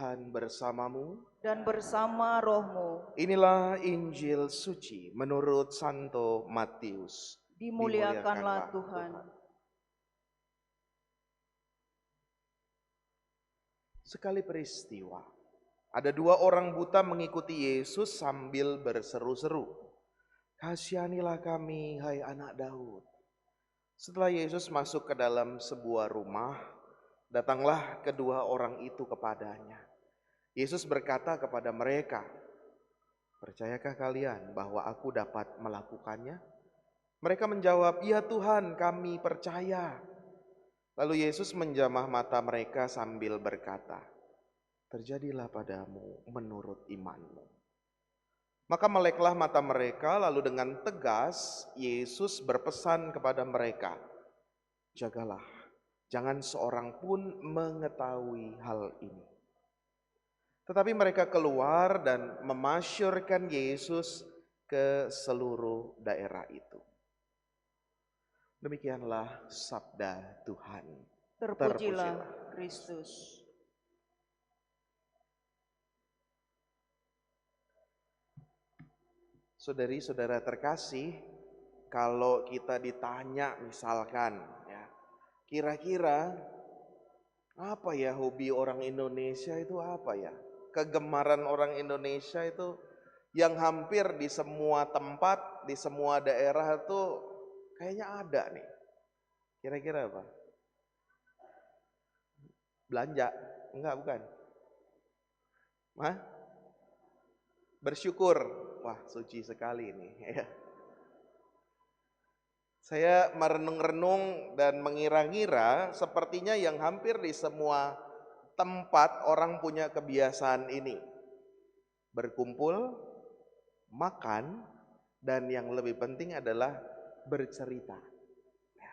Tuhan bersamamu dan bersama rohmu. Inilah Injil suci menurut Santo Matius. Dimuliakanlah Tuhan. Sekali peristiwa, ada dua orang buta mengikuti Yesus sambil berseru-seru, "Kasihanilah kami, hai anak Daud." Setelah Yesus masuk ke dalam sebuah rumah, datanglah kedua orang itu kepadanya. Yesus berkata kepada mereka, "Percayakah kalian bahwa aku dapat melakukannya?" Mereka menjawab, "Ya Tuhan, kami percaya." Lalu Yesus menjamah mata mereka sambil berkata, "Terjadilah padamu menurut imanmu." Maka meleklah mata mereka, lalu dengan tegas Yesus berpesan kepada mereka, "Jagalah, jangan seorang pun mengetahui hal ini." Tetapi mereka keluar dan memasyurkan Yesus ke seluruh daerah itu. Demikianlah sabda Tuhan. Terpujilah Kristus. Saudari-saudara terkasih, kalau kita ditanya misalkan ya, kira-kira apa ya hobi orang Indonesia itu apa ya? Kegemaran orang Indonesia itu yang hampir di semua tempat, di semua daerah itu kayaknya ada nih. Kira-kira apa? Belanja? Enggak, bukan. Hah? Bersyukur. Wah, suci sekali ini ya. Saya merenung-renung dan mengira-ngira sepertinya yang hampir di semua tempat orang punya kebiasaan ini. Berkumpul, makan, dan yang lebih penting adalah bercerita. Ya,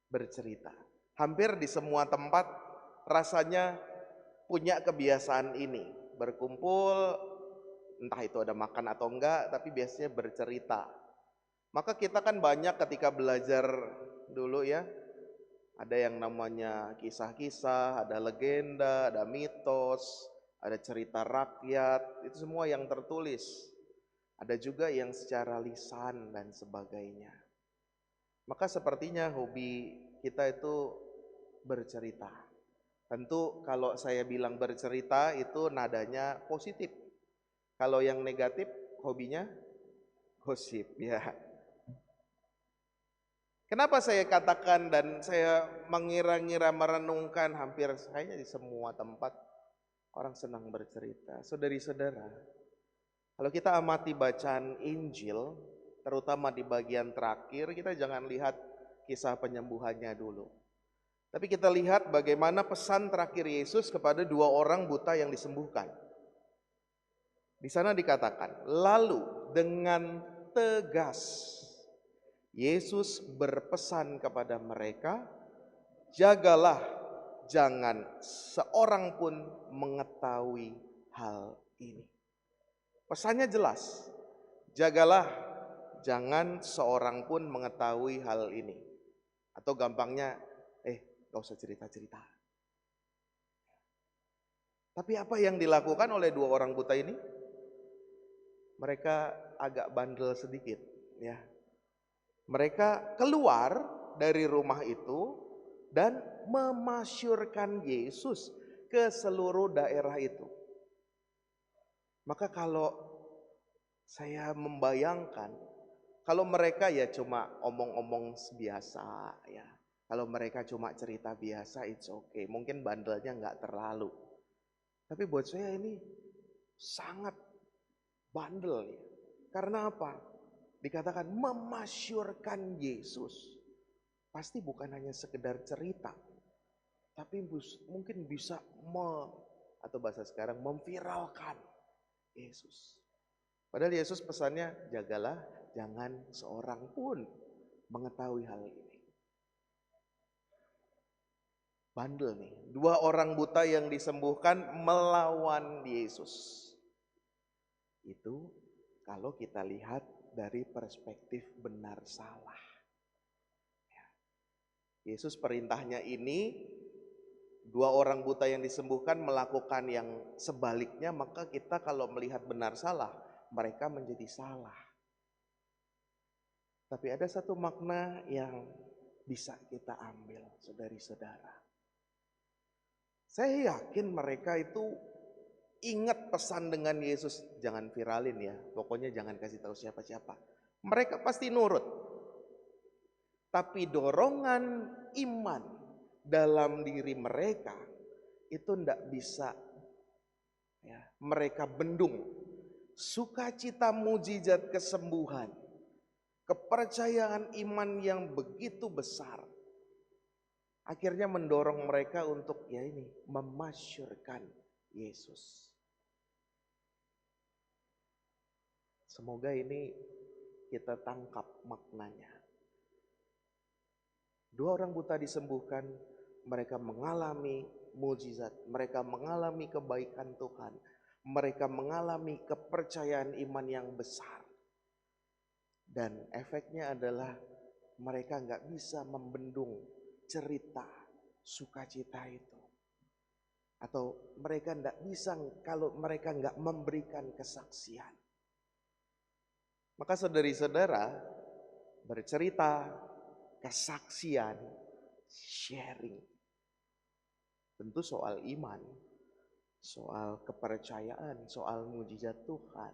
bercerita. Hampir di semua tempat rasanya punya kebiasaan ini. Berkumpul, entah itu ada makan atau enggak, tapi biasanya bercerita. Maka kita kan banyak ketika belajar dulu ya, ada yang namanya kisah-kisah, ada legenda, ada mitos, ada cerita rakyat, itu semua yang tertulis. Ada juga yang secara lisan dan sebagainya. Maka sepertinya hobi kita itu bercerita. Tentu kalau saya bilang bercerita itu nadanya positif. Kalau yang negatif hobinya gosip ya. Kenapa saya katakan dan saya mengira-ngira merenungkan hampir kayaknya di semua tempat orang senang bercerita. Saudari-saudara, kalau kita amati bacaan Injil, terutama di bagian terakhir, kita jangan lihat kisah penyembuhannya dulu. Tapi kita lihat bagaimana pesan terakhir Yesus kepada dua orang buta yang disembuhkan. Di sana dikatakan, lalu dengan tegas Yesus berpesan kepada mereka, "Jagalah, jangan seorang pun mengetahui hal ini." Pesannya jelas, jagalah, jangan seorang pun mengetahui hal ini. Atau gampangnya, gak usah cerita-cerita. Tapi apa yang dilakukan oleh dua orang buta ini? Mereka agak bandel sedikit, ya. Mereka keluar dari rumah itu dan memasyurkan Yesus ke seluruh daerah itu. Maka kalau saya membayangkan, kalau mereka ya cuma omong-omong biasa ya. Kalau mereka cuma cerita biasa, it's okay. Mungkin bandelnya nggak terlalu. Tapi buat saya ini sangat bandel ya. Karena apa? Dikatakan memasyurkan Yesus. Pasti bukan hanya sekedar cerita, tapi mungkin bisa atau bahasa sekarang memviralkan Yesus. Padahal Yesus pesannya, jagalah jangan seorang pun mengetahui hal ini. Bandel nih, dua orang buta yang disembuhkan melawan Yesus. Itu kalau kita lihat dari perspektif benar salah. Yesus perintahnya ini Dua orang buta yang disembuhkan melakukan yang sebaliknya, maka kita kalau melihat benar salah, mereka menjadi salah. Tapi ada satu makna yang bisa kita ambil, saudari-saudara. Saya yakin mereka itu ingat pesan dengan Yesus, jangan viralin ya, pokoknya jangan kasih tahu siapa-siapa. Mereka pasti nurut. Tapi dorongan iman dalam diri mereka itu tidak bisa ya, mereka bendung. Sukacita mujizat kesembuhan, kepercayaan iman yang begitu besar, akhirnya mendorong mereka untuk ya ini memasyurkan Yesus. Semoga ini kita tangkap maknanya. Dua orang buta disembuhkan, mereka mengalami mujizat, mereka mengalami kebaikan Tuhan, mereka mengalami kepercayaan iman yang besar. Dan efeknya adalah mereka nggak bisa membendung cerita sukacita itu. Atau mereka nggak bisa kalau mereka nggak memberikan kesaksian. Maka saudari-saudara, bercerita, kesaksian, sharing. Tentu soal iman, soal kepercayaan, soal mujizat Tuhan.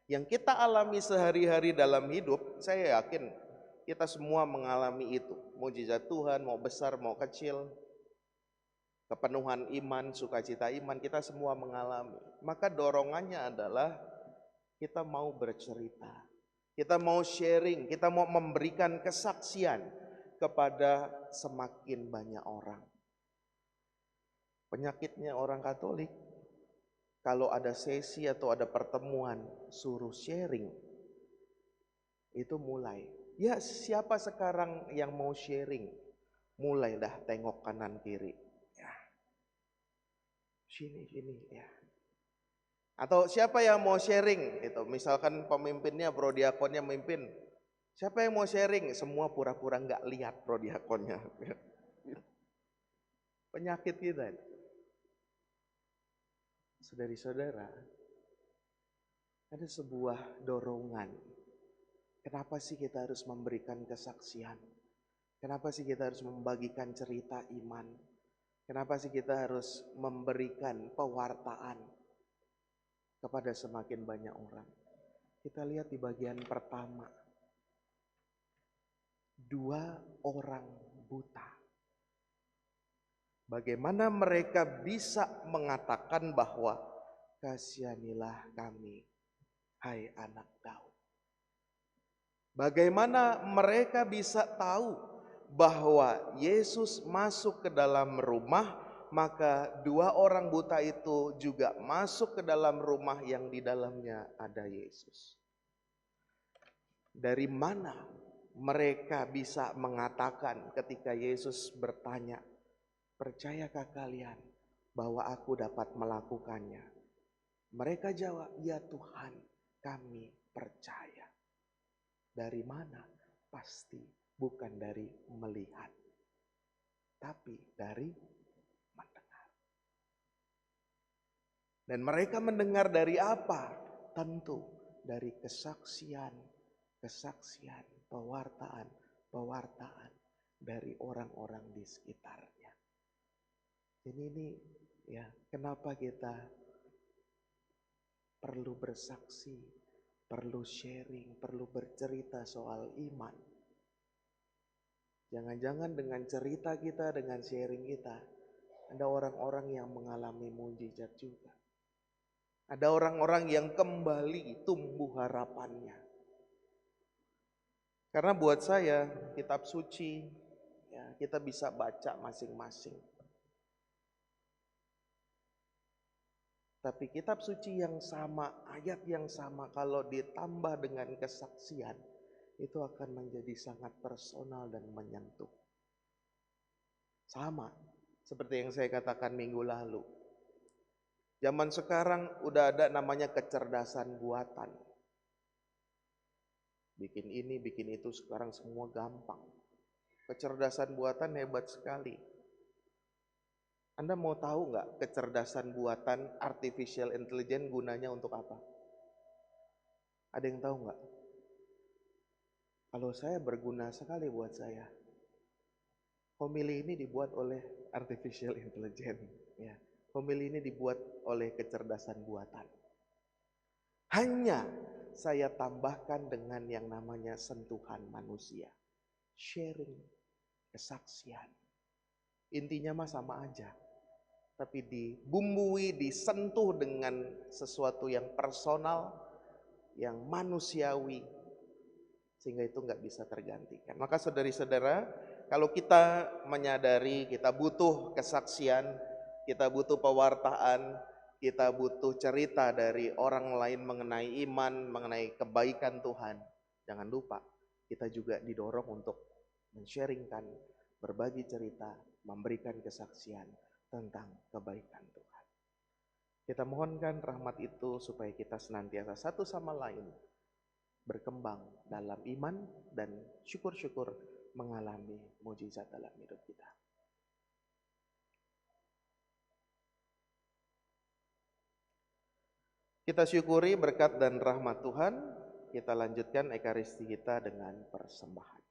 Yang kita alami sehari-hari dalam hidup, saya yakin kita semua mengalami itu. Mujizat Tuhan, mau besar, mau kecil. Kepenuhan iman, sukacita iman, kita semua mengalami. Maka dorongannya adalah kita mau bercerita. Kita mau sharing, kita mau memberikan kesaksian kepada semakin banyak orang. Penyakitnya orang Katolik, kalau ada sesi atau ada pertemuan, suruh sharing, itu mulai. Ya siapa sekarang yang mau sharing? Mulai dah tengok kanan kiri. Ya. Sini ya. Atau siapa yang mau sharing? Itu misalkan pemimpinnya, prodiakonnya memimpin. Siapa yang mau sharing? Semua pura-pura nggak lihat prodiakonnya. Penyakit kita. Saudari-saudara, ada sebuah dorongan. Kenapa sih kita harus memberikan kesaksian? Kenapa sih kita harus membagikan cerita iman? Kenapa sih kita harus memberikan pewartaan kepada semakin banyak orang? Kita lihat di bagian pertama. Dua orang buta. Bagaimana mereka bisa mengatakan bahwa kasihanilah kami, hai anak Daud. Bagaimana mereka bisa tahu bahwa Yesus masuk ke dalam rumah, maka dua orang buta itu juga masuk ke dalam rumah yang di dalamnya ada Yesus. Dari mana mereka bisa mengatakan ketika Yesus bertanya, percayakah kalian bahwa aku dapat melakukannya? Mereka jawab, ya Tuhan, kami percaya. Dari mana? Pasti bukan dari melihat, tapi dari mendengar. Dan mereka mendengar dari apa? Tentu dari kesaksian, pewartaan dari orang-orang di sekitarnya. Jadi ini ya, kenapa kita perlu bersaksi, perlu sharing, perlu bercerita soal iman. Jangan-jangan dengan cerita kita, dengan sharing kita, ada orang-orang yang mengalami mujizat juga. Ada orang-orang yang kembali tumbuh harapannya. Karena buat saya, kitab suci, ya, kita bisa baca masing-masing. Tapi kitab suci yang sama, ayat yang sama, kalau ditambah dengan kesaksian, itu akan menjadi sangat personal dan menyentuh. Sama, seperti yang saya katakan minggu lalu. Zaman sekarang udah ada namanya kecerdasan buatan. Bikin ini, bikin itu, sekarang semua gampang. Kecerdasan buatan hebat sekali. Anda mau tahu nggak kecerdasan buatan artificial intelligence gunanya untuk apa? Ada yang tahu nggak? Kalau saya berguna sekali buat saya. Homili ini dibuat oleh artificial intelligence. Ya. Homili ini dibuat oleh kecerdasan buatan. Hanya saya tambahkan dengan yang namanya sentuhan manusia. Sharing, kesaksian. Intinya mah sama aja. Tapi dibumbui, disentuh dengan sesuatu yang personal, yang manusiawi, sehingga itu nggak bisa tergantikan. Maka saudari-saudara, kalau kita menyadari kita butuh kesaksian, kita butuh pewartaan, kita butuh cerita dari orang lain mengenai iman, mengenai kebaikan Tuhan, jangan lupa kita juga didorong untuk men-sharingkan, berbagi cerita, memberikan kesaksian tentang kebaikan Tuhan. Kita mohonkan rahmat itu supaya kita senantiasa satu sama lain berkembang dalam iman dan syukur-syukur mengalami mujizat dalam hidup kita. Kita syukuri berkat dan rahmat Tuhan, kita lanjutkan ekaristi kita dengan persembahan.